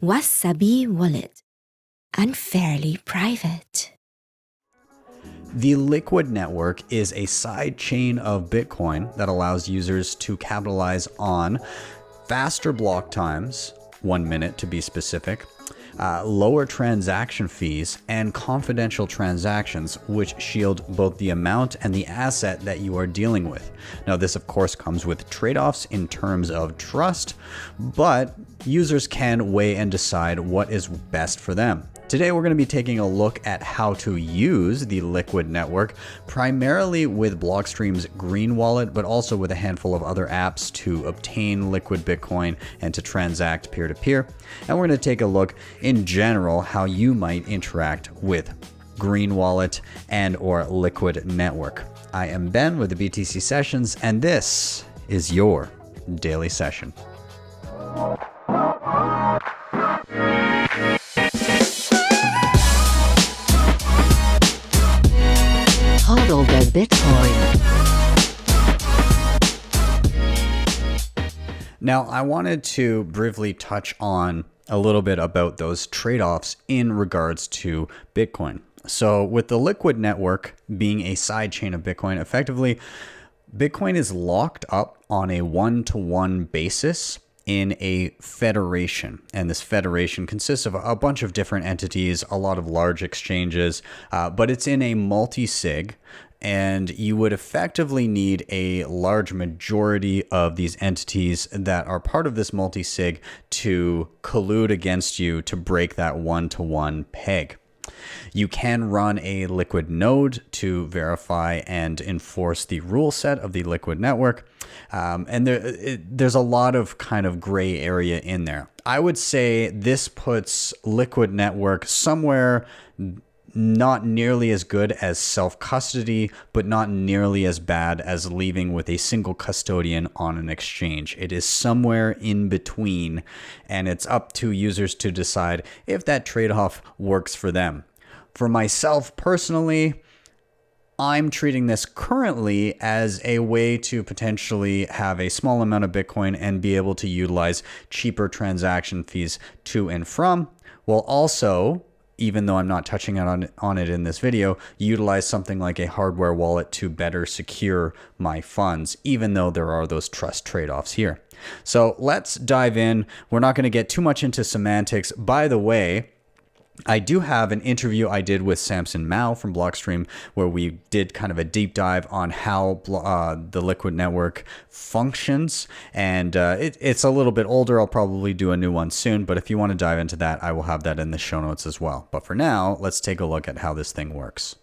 Wasabi Wallet. Unfairly private. The Liquid Network is a side chain of Bitcoin that allows users to capitalize on faster block times, 1 minute to be specific, lower transaction fees, and confidential transactions, which shield both the amount and the asset that you are dealing with. Now, this of course comes with trade-offs in terms of trust, but users can weigh and decide what is best for them. Today, we're going to be taking a look at how to use the Liquid Network, primarily with Blockstream's Green Wallet, but also with a handful of other apps to obtain liquid Bitcoin and to transact peer-to-peer. And we're going to take a look in general how you might interact with Green Wallet and or Liquid Network. I am Ben with the BTC Sessions, and this is your daily session. Hodl the Bitcoin. Now, I wanted to briefly touch on a little bit about those trade-offs in regards to Bitcoin. So with the Liquid Network being a sidechain of Bitcoin, effectively, Bitcoin is locked up on a one-to-one basis in a federation. And this federation consists of a bunch of different entities, a lot of large exchanges, but it's in a multi-sig. And you would effectively need a large majority of these entities that are part of this multi-sig to collude against you to break that one-to-one peg. You can run a Liquid node to verify and enforce the rule set of the Liquid Network. And there's a lot of kind of gray area in there. I would say this puts Liquid Network somewhere not nearly as good as self-custody, but not nearly as bad as leaving with a single custodian on an exchange. It is somewhere in between, and it's up to users to decide if that trade-off works for them. For myself personally, I'm treating this currently as a way to potentially have a small amount of Bitcoin and be able to utilize cheaper transaction fees to and from, while also, even though I'm not touching on it in this video, utilize something like a hardware wallet to better secure my funds, even though there are those trust trade-offs here. So let's dive in. We're not going to get too much into semantics. By the way, I do have an interview I did with Samson Mow from Blockstream where we did kind of a deep dive on how the Liquid Network functions. And it's a little bit older. I'll probably do a new one soon. But if you want to dive into that, I will have that in the show notes as well. But for now, let's take a look at how this thing works.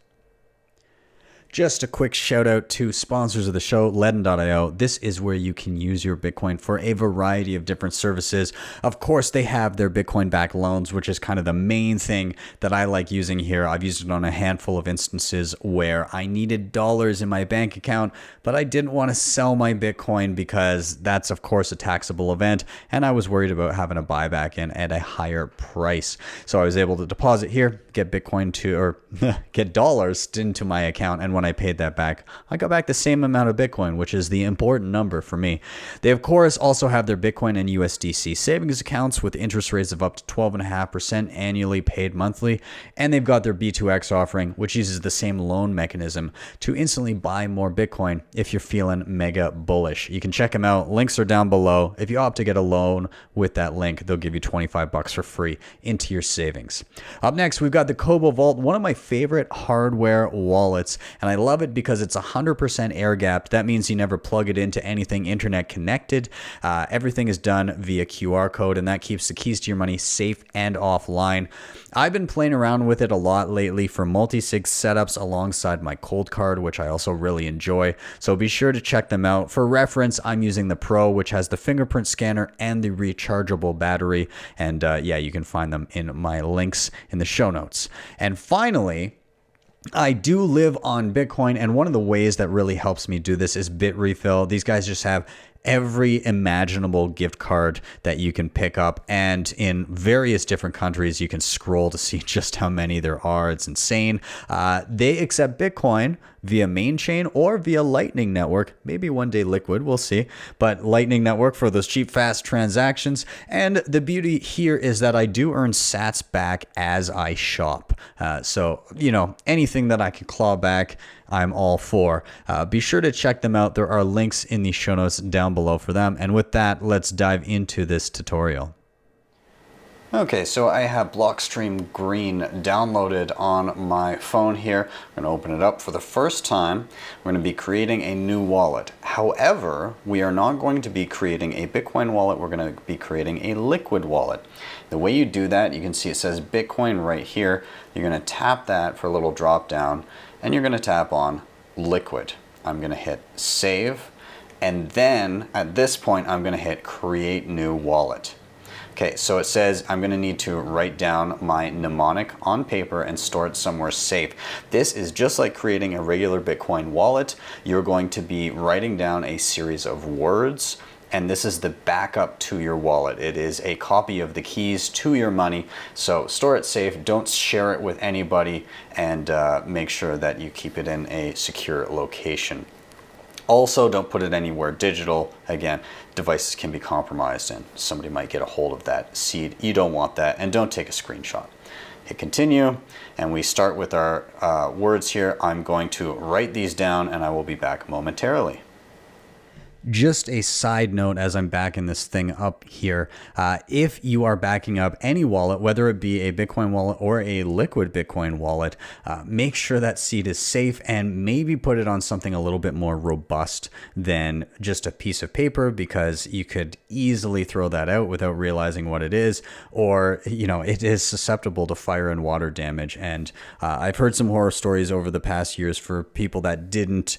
Just a quick shout out to sponsors of the show, LEDN.io. This is where you can use your Bitcoin for a variety of different services. Of course, they have their Bitcoin-backed loans, which is kind of the main thing that I like using here. I've used it on a handful of instances where I needed dollars in my bank account, but I didn't want to sell my Bitcoin because that's, of course, a taxable event, and I was worried about having a buyback in at a higher price. So I was able to deposit here, get Bitcoin to, or get dollars into my account, and when I paid that back, I got back the same amount of Bitcoin, which is the important number for me. They, of course, also have their Bitcoin and USDC savings accounts with interest rates of up to 12.5% annually paid monthly. And they've got their B2X offering, which uses the same loan mechanism to instantly buy more Bitcoin if you're feeling mega bullish. You can check them out. Links are down below. If you opt to get a loan with that link, they'll give you $25 for free into your savings. Up next, we've got the Cobo Vault, one of my favorite hardware wallets. And I love it because it's 100% air gapped. That means you never plug it into anything internet connected. Everything is done via QR code, and that keeps the keys to your money safe and offline. I've been playing around with it a lot lately for multi-sig setups alongside my cold card, which I also really enjoy. So be sure to check them out. For reference, I'm using the Pro, which has the fingerprint scanner and the rechargeable battery. And yeah, you can find them in my links in the show notes. And finally, I do live on Bitcoin, and one of the ways that really helps me do this is Bitrefill. These guys just have every imaginable gift card that you can pick up. And in various different countries, you can scroll to see just how many there are. It's insane. They accept Bitcoin via main chain or via Lightning Network. Maybe one day Liquid, we'll see. But Lightning Network for those cheap, fast transactions. And the beauty here is that I do earn sats back as I shop. So, you know, anything that I can claw back, I'm all for. Be sure to check them out. There are links in the show notes down below for them. And with that, let's dive into this tutorial. Okay, so I have Blockstream Green downloaded on my phone here. I'm going to open it up for the first time. We're going to be creating a new wallet. However, we are not going to be creating a Bitcoin wallet. We're going to be creating a Liquid wallet. The way you do that, you can see it says Bitcoin right here. You're going to tap that for a little drop down, and you're going to tap on Liquid. I'm going to hit Save, and then at this point, I'm going to hit Create New Wallet. Okay, so it says I'm going to need to write down my mnemonic on paper and store it somewhere safe. This is just like creating a regular Bitcoin wallet. You're going to be writing down a series of words, and this is the backup to your wallet. It is a copy of the keys to your money. So store it safe, don't share it with anybody, and make sure that you keep it in a secure location. Also, don't put it anywhere digital. Again, devices can be compromised and somebody might get a hold of that seed. You don't want that, and don't take a screenshot. Hit continue, and we start with our words here. I'm going to write these down, and I will be back momentarily. Just a side note as I'm backing this thing up here, if you are backing up any wallet, whether it be a Bitcoin wallet or a Liquid Bitcoin wallet, make sure that seed is safe and maybe put it on something a little bit more robust than just a piece of paper, because you could easily throw that out without realizing what it is, or, you know, it is susceptible to fire and water damage. And I've heard some horror stories over the past years for people that didn't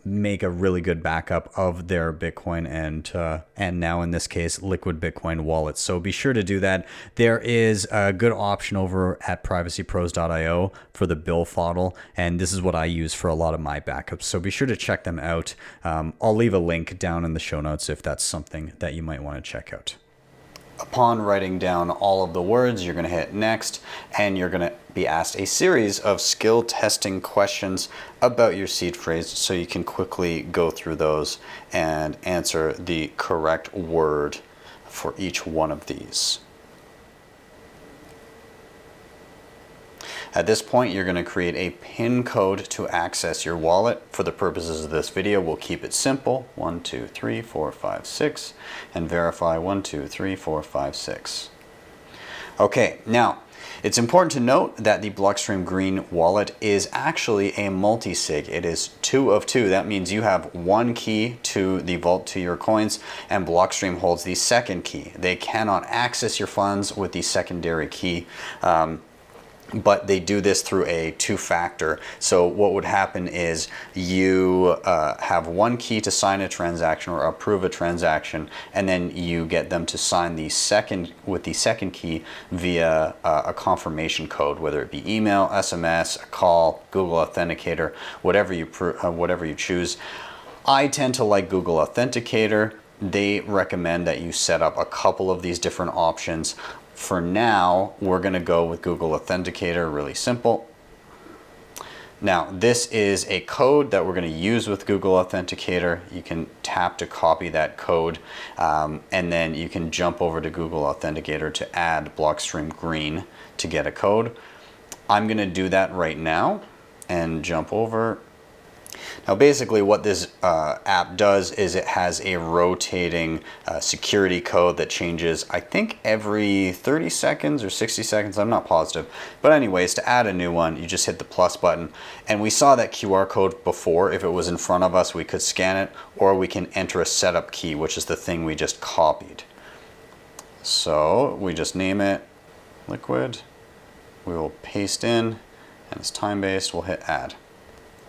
make a really good backup of their Bitcoin and now in this case Liquid Bitcoin wallets. So be sure to do that. There is a good option over at privacypros.io for the BillFodl, and this is what I use for a lot of my backups. So be sure to check them out. I'll leave a link down in the show notes if that's something that you might want to check out. Upon writing down all of the words, you're going to hit next, and you're going to be asked a series of skill testing questions about your seed phrase, so you can quickly go through those and answer the correct word for each one of these. At this point, you're going to create a PIN code to access your wallet. For the purposes of this video, we'll keep it simple. 1, 2, 3, 4, 5, 6, and verify 1, 2, 3, 4, 5, 6. Okay, now it's important to note that the Blockstream Green wallet is actually a multi-sig. It is 2 of 2. That means you have one key to the vault to your coins, and Blockstream holds the second key. They cannot access your funds with the secondary key. But they do this through a two-factor. So what would happen is you have one key to sign a transaction or approve a transaction, and then you get them to sign the second with the second key via a confirmation code, whether it be email, SMS, a call, Google Authenticator, whatever you choose. I tend to like Google Authenticator. They recommend that you set up a couple of these different options. For now, we're going to go with Google Authenticator, really simple. Now, this is a code that we're going to use with Google Authenticator. You can tap to copy that code, and then you can jump over to Google Authenticator to add Blockstream Green to get a code. I'm going to do that right now and jump over. Now basically what this app does is it has a rotating security code that changes, I think, every 30 seconds or 60 seconds, I'm not positive. But anyways, to add a new one, you just hit the plus button. And we saw that QR code before. If it was in front of us, we could scan it, or we can enter a setup key, which is the thing we just copied. So we just name it Liquid. We will paste in, and it's time-based, we'll hit add.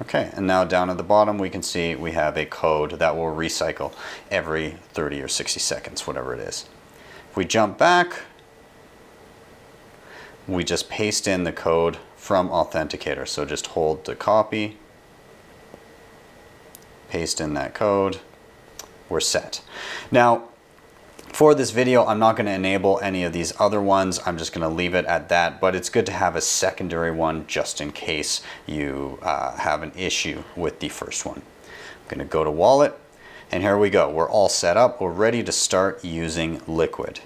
Okay, and now down at the bottom we can see we have a code that will recycle every 30 or 60 seconds, whatever it is. If we jump back, we just paste in the code from Authenticator. So just hold the copy, paste in that code, we're set. Now, for this video, I'm not going to enable any of these other ones. I'm just going to leave it at that, but it's good to have a secondary one just in case you have an issue with the first one. I'm going to go to Wallet, and here we go. We're all set up. We're ready to start using Liquid.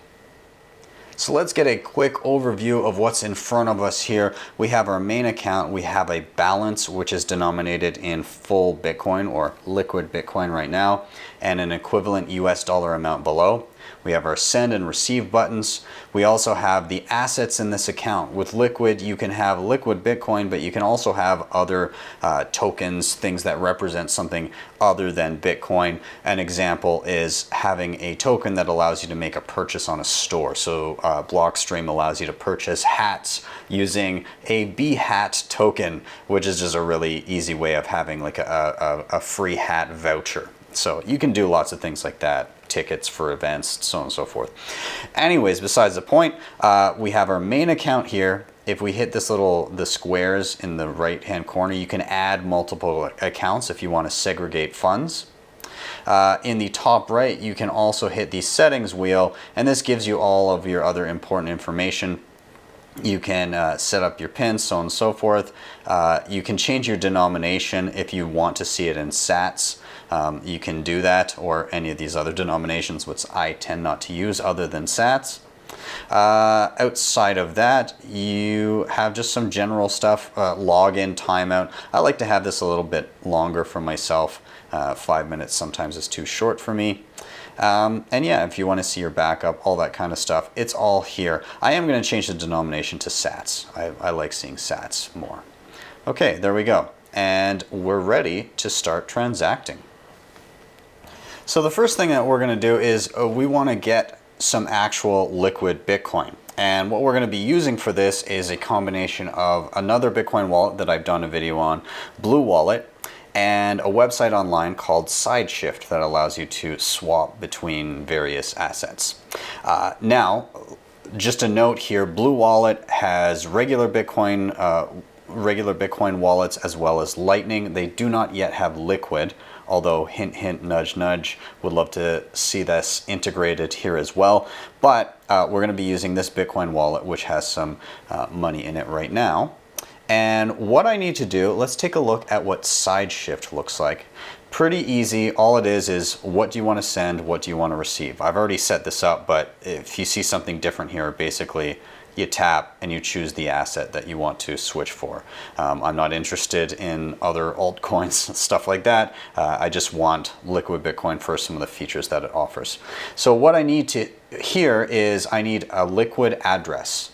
So let's get a quick overview of what's in front of us here. We have our main account. We have a balance, which is denominated in full Bitcoin or liquid Bitcoin right now, and an equivalent US dollar amount below. We have our send and receive buttons. We also have the assets in this account. With Liquid, you can have liquid Bitcoin, but you can also have other tokens, things that represent something other than Bitcoin. An example is having a token that allows you to make a purchase on a store. So Blockstream allows you to purchase hats using a BHAT token, which is just a really easy way of having like a free hat voucher. So you can do lots of things like that, tickets for events, so on and so forth. Anyways, besides the point, we have our main account here. If we hit the squares in the right hand corner, you can add multiple accounts if you want to segregate funds. In the top right, you can also hit the settings wheel, and this gives you all of your other important information. You can set up your pins, so on and so forth. You can change your denomination if you want to see it in sats. You can do that, or any of these other denominations, which I tend not to use other than sats. Outside of that, you have just some general stuff, login, timeout. I like to have this a little bit longer for myself. 5 minutes sometimes is too short for me. And yeah, if you want to see your backup, all that kind of stuff, it's all here. I am going to change the denomination to sats. I like seeing sats more. Okay, there we go. And we're ready to start transacting. So the first thing that we're going to do is we want to get some actual liquid Bitcoin. And what we're going to be using for this is a combination of another Bitcoin wallet that I've done a video on, Blue Wallet, and a website online called Sideshift that allows you to swap between various assets. Now, just a note here, Blue Wallet has regular Bitcoin wallets as well as Lightning. They do not yet have Liquid, although hint, hint, nudge, nudge, would love to see this integrated here as well. But we're going to be using this Bitcoin wallet, which has some money in it right now. And what I need to do, let's take a look at what Sideshift looks like. Pretty easy. All it is what do you want to send, what do you want to receive? I've already set this up, but if you see something different here, basically you tap and you choose the asset that you want to switch for. I'm not interested in other altcoins, stuff like that. I just want liquid Bitcoin for some of the features that it offers. So what I need to here is I need a liquid address,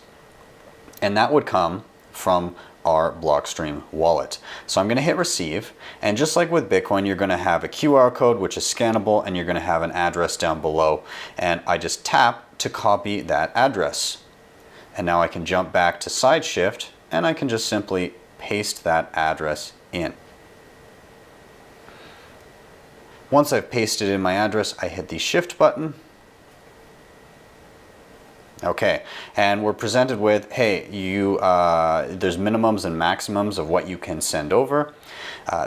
and that would come from our Blockstream wallet. So I'm going to hit receive, and just like with Bitcoin, you're going to have a QR code which is scannable, and you're going to have an address down below, and I just tap to copy that address. And now I can jump back to Sideshift, and I can just simply paste that address in. Once I've pasted in my address, I hit the shift button. Okay, and we're presented with, hey, there's minimums and maximums of what you can send over.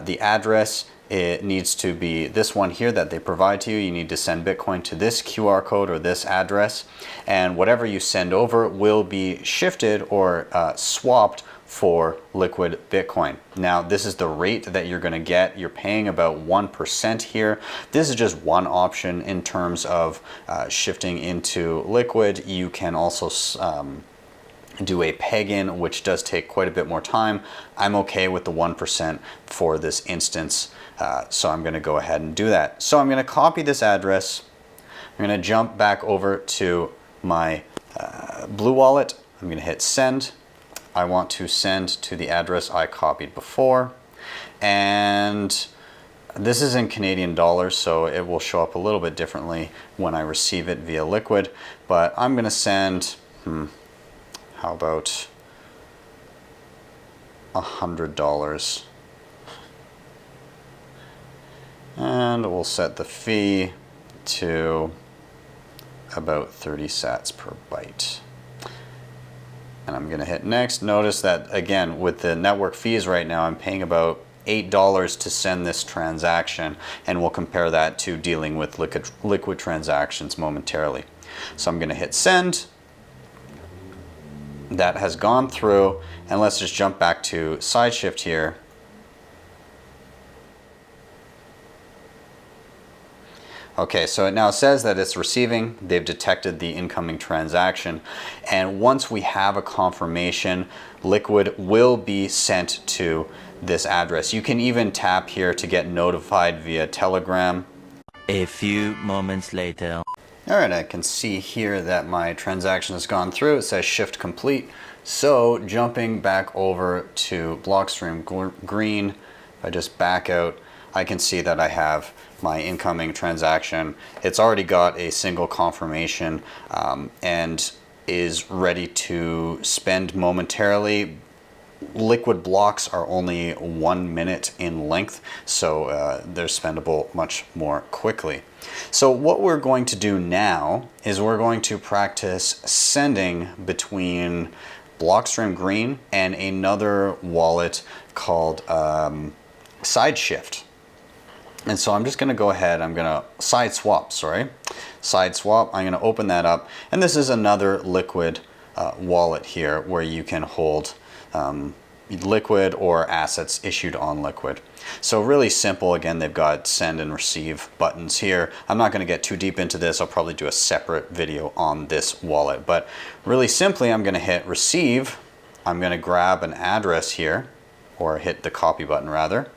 The address, it needs to be this one here that they provide to you. You need to send Bitcoin to this QR code or this address, and whatever you send over will be shifted or swapped for liquid Bitcoin. Now, this is the rate that you're going to get. You're paying about 1% here. This is just one option in terms of shifting into liquid. You can also do a peg-in, which does take quite a bit more time. I'm okay with the 1% for this instance, so I'm going to go ahead and do that. So I'm going to copy this address. I'm going to jump back over to my Blue Wallet. I'm going to hit send. I want to send to the address I copied before, and this is in Canadian dollars, so it will show up a little bit differently when I receive it via Liquid, but I'm going to send, how about $100, and we'll set the fee to about 30 sats per byte. And I'm going to hit next. Notice that, again, with the network fees right now, I'm paying about $8 to send this transaction, and we'll compare that to dealing with liquid transactions momentarily. So I'm going to hit send. That has gone through, and let's just jump back to Sideshift here. Okay, so it now says that it's receiving. They've detected the incoming transaction, and once we have a confirmation, Liquid will be sent to this address. You can even tap here to get notified via Telegram. A few moments later. All right, I can see here that my transaction has gone through. It says shift complete. So jumping back over to Blockstream Green, if I just back out, I can see that I have my incoming transaction. It's already got a single confirmation and is ready to spend momentarily. Liquid blocks are only 1 minute in length, so they're spendable much more quickly. So what we're going to do now is we're going to practice sending between Blockstream Green and another wallet called Sideshift. And so I'm just going to go ahead, I'm going to Sideswap, I'm going to open that up. And this is another Liquid wallet here where you can hold Liquid or assets issued on Liquid. So really simple. Again, they've got send and receive buttons here. I'm not going to get too deep into this. I'll probably do a separate video on this wallet. But really simply, I'm going to hit receive. I'm going to grab an address here, or hit the copy button rather.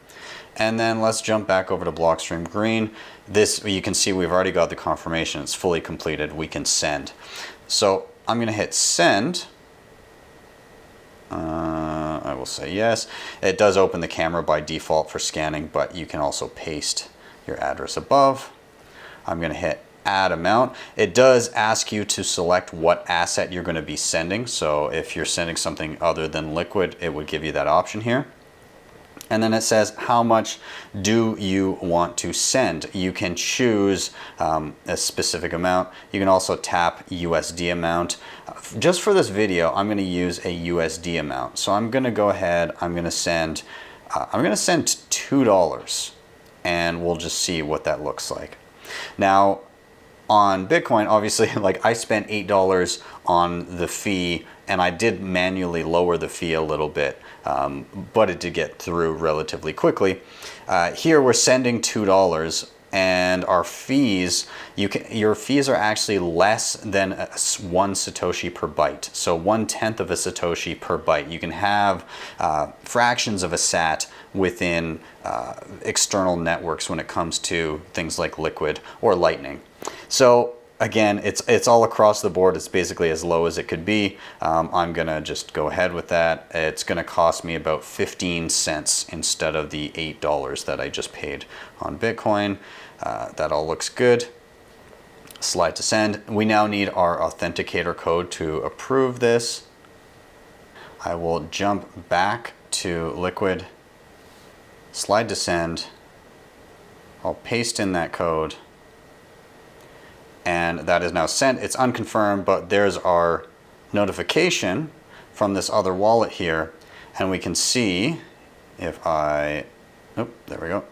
And then let's jump back over to Blockstream Green. This, you can see we've already got the confirmation. It's fully completed. We can send. So I'm going to hit send. I will say yes. It does open the camera by default for scanning, but you can also paste your address above. I'm going to hit add amount. It does ask you to select what asset you're going to be sending. So if you're sending something other than Liquid, it would give you that option here. And then it says, how much do you want to send? You can choose a specific amount. You can also tap USD amount. Just for this video, I'm going to use a USD amount. So I'm going to go ahead, I'm going to send $2, and we'll just see what that looks like. Now, on Bitcoin, obviously, like I spent $8 on the fee, and I did manually lower the fee a little bit, but it did get through relatively quickly. Here we're sending $2, and our fees, your fees are actually less than 1 Satoshi per byte. So 1/10 of a Satoshi per byte. You can have fractions of a sat within external networks when it comes to things like Liquid or Lightning. So again, it's all across the board. It's basically as low as it could be. I'm gonna just go ahead with that. It's gonna cost me about 15 cents instead of the $8 that I just paid on Bitcoin. That all looks good. Slide to send. We now need our authenticator code to approve this. I will jump back to Liquid, slide to send. I'll paste in that code. And that is now sent. It's unconfirmed, but there's our notification from this other wallet here. And we can see if there we go.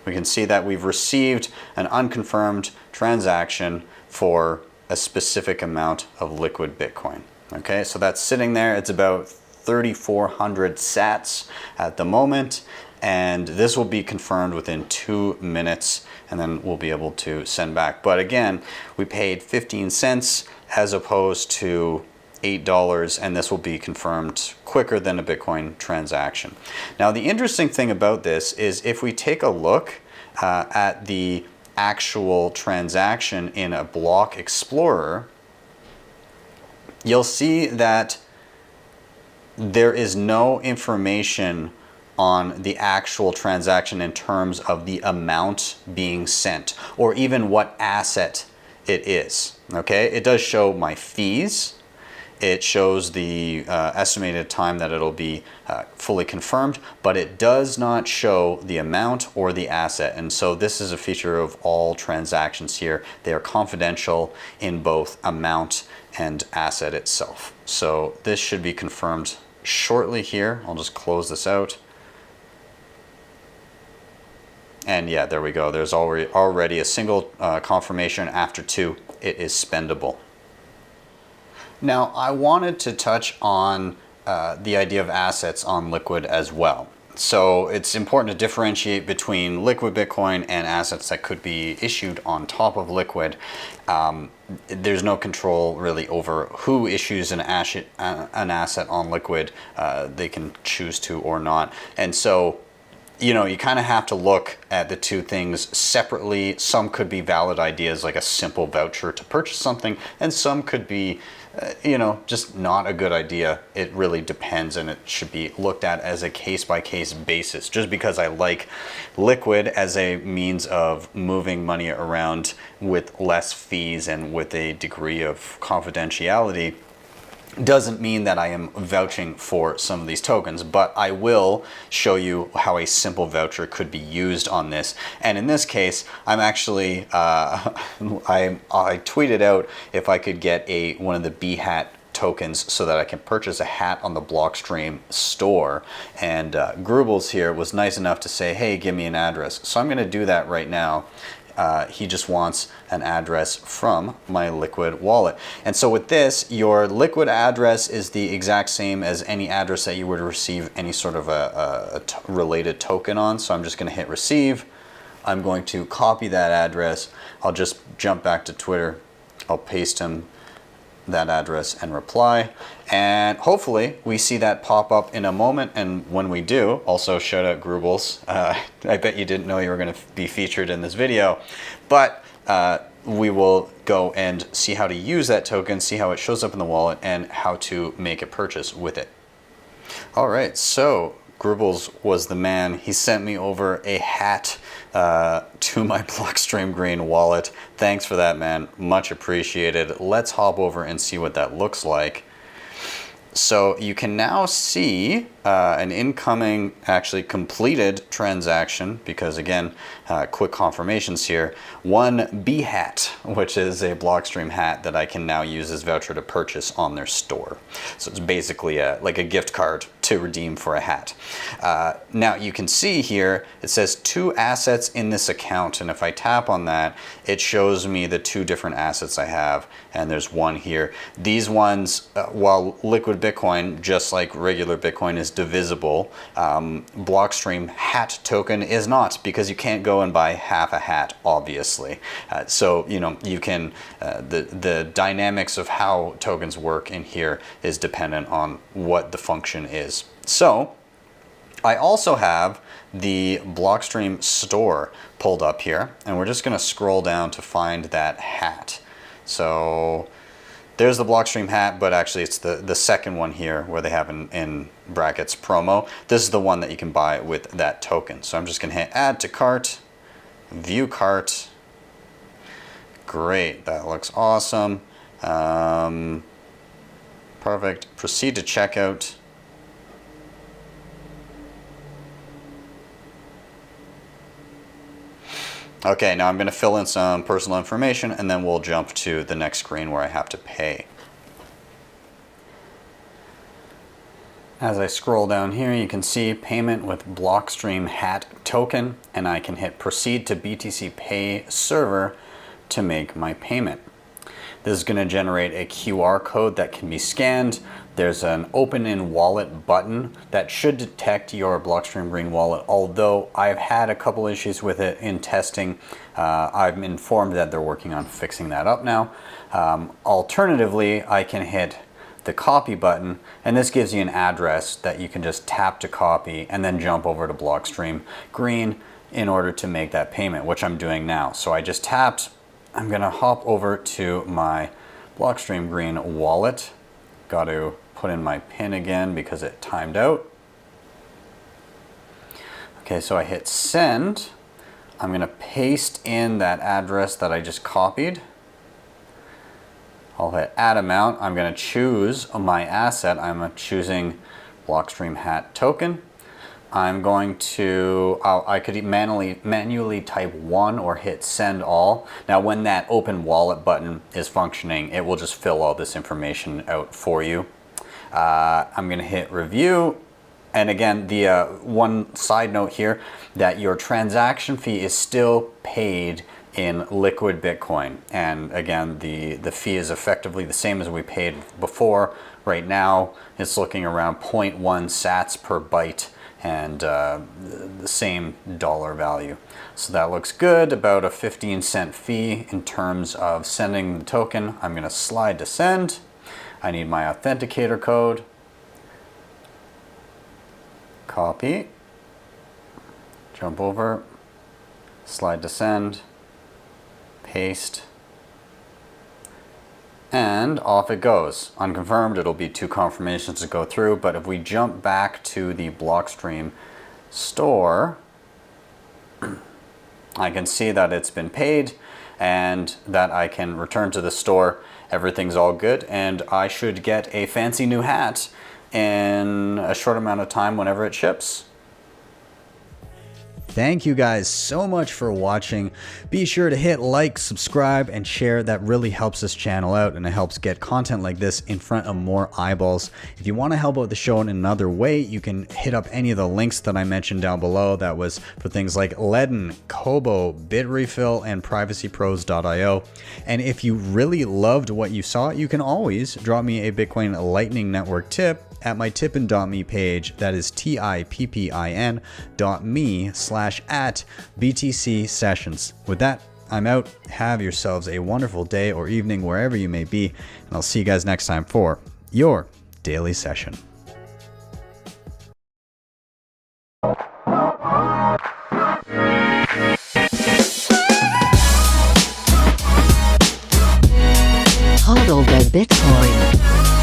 We can see that we've received an unconfirmed transaction for a specific amount of Liquid Bitcoin. Okay, so that's sitting there. It's about 3,400 sats at the moment. And this will be confirmed within 2 minutes, and then we'll be able to send back. But again, we paid 15 cents as opposed to $8, and this will be confirmed quicker than a Bitcoin transaction. Now, the interesting thing about this is if we take a look at the actual transaction in a block explorer, you'll see that there is no information on the actual transaction in terms of the amount being sent or even what asset it is. Okay, it does show my fees. It shows the estimated time that it'll be fully confirmed, but it does not show the amount or the asset. And so this is a feature of all transactions here. They are confidential in both amount and asset itself. So this should be confirmed shortly here. I'll just close this out. And yeah, there we go. There's already a single confirmation. After 2, it is spendable. Now, I wanted to touch on the idea of assets on Liquid as well. So it's important to differentiate between liquid Bitcoin and assets that could be issued on top of Liquid. There's no control really over who issues an asset on Liquid. They can choose to or not. And so, you know, you kind of have to look at the two things separately. Some could be valid ideas like a simple voucher to purchase something, and some could be you know, just not a good idea. It really depends, and it should be looked at as a case-by-case basis. Just because I like Liquid as a means of moving money around with less fees and with a degree of confidentiality doesn't mean that I am vouching for some of these tokens, but I will show you how a simple voucher could be used on this. And in this case, I'm actually, I tweeted out if I could get one of the B-Hat tokens so that I can purchase a hat on the Blockstream store. And Grubbles here was nice enough to say, hey, give me an address. So I'm gonna do that right now. He just wants an address from my Liquid wallet. And so with this, your Liquid address is the exact same as any address that you would receive any sort of a related token on. So I'm just going to hit receive. I'm going to copy that address. I'll just jump back to Twitter. I'll paste him that address and reply. And hopefully we see that pop up in a moment. And when we do, also shout out Grubbles. I bet you didn't know you were going to be featured in this video, but we will go and see how to use that token, see how it shows up in the wallet, and how to make a purchase with it. All right, so Grubbles was the man. He sent me over a hat to my Blockstream Green wallet. Thanks for that, man. Much appreciated. Let's hop over and see what that looks like. So you can now see an incoming, actually completed transaction, because again, quick confirmations here. One B-Hat, which is a Blockstream hat that I can now use as voucher to purchase on their store. So it's basically like a gift card to redeem for a hat. Now you can see here, it says 2 assets in this account. And if I tap on that, it shows me the 2 different assets I have. And there's one here. These ones, while Liquid Bitcoin, just like regular Bitcoin, is divisible, Blockstream Hat token is not, because you can't go and buy half a hat, obviously. So, you know, you can, the dynamics of how tokens work in here is dependent on what the function is. So I also have the Blockstream store pulled up here, and we're just going to scroll down to find that hat. So there's the Blockstream hat, but actually it's the second one here where they have in brackets promo. This is the one that you can buy with that token. So I'm just going to hit add to cart, view cart. Great, that looks awesome. Perfect. Proceed to checkout. Okay, now I'm going to fill in some personal information, and then we'll jump to the next screen where I have to pay. As I scroll down here, you can see payment with Blockstream Hat token, and I can hit proceed to BTC Pay server to make my payment. This is going to generate a QR code that can be scanned. There's an open in wallet button that should detect your Blockstream Green wallet, although I've had a couple issues with it in testing. I'm informed that they're working on fixing that up now. Alternatively, I can hit the copy button, and this gives you an address that you can just tap to copy and then jump over to Blockstream Green in order to make that payment, which I'm doing now. So I just tapped. I'm going to hop over to my Blockstream Green wallet. Got to put in my PIN again because it timed out. Okay, so I hit send. I'm going to paste in that address that I just copied. I'll hit add amount. I'm going to choose my asset. I'm choosing Blockstream Hat token. I'm going to, I could manually type 1 or hit send all. Now when that open wallet button is functioning, it will just fill all this information out for you. I'm going to hit review, And again, the one side note here, that your transaction fee is still paid in liquid Bitcoin. And again, the fee is effectively the same as we paid before. Right now, it's looking around 0.1 sats per byte, and the same dollar value. So that looks good, about a 15-cent fee in terms of sending the token. I'm gonna slide to send. I need my authenticator code. Copy, jump over, slide to send, paste, and off it goes. Unconfirmed, it'll be 2 confirmations to go through, but if we jump back to the Blockstream store, I can see that it's been paid and that I can return to the store. Everything's all good, and I should get a fancy new hat in a short amount of time whenever it ships. Thank you guys so much for watching. Be sure to hit like, subscribe, and share. That really helps this channel out, and it helps get content like this in front of more eyeballs. If you want to help out the show in another way, you can hit up any of the links that I mentioned down below. That was for things like LEDN, Cobo, Bitrefill, and privacypros.io. And if you really loved what you saw, you can always drop me a Bitcoin Lightning Network tip at my tippin.me page. That is tippin.me/@BTC sessions. With that, I'm out. Have yourselves a wonderful day or evening wherever you may be, and I'll see you guys next time for your daily session. Hodl the Bitcoin.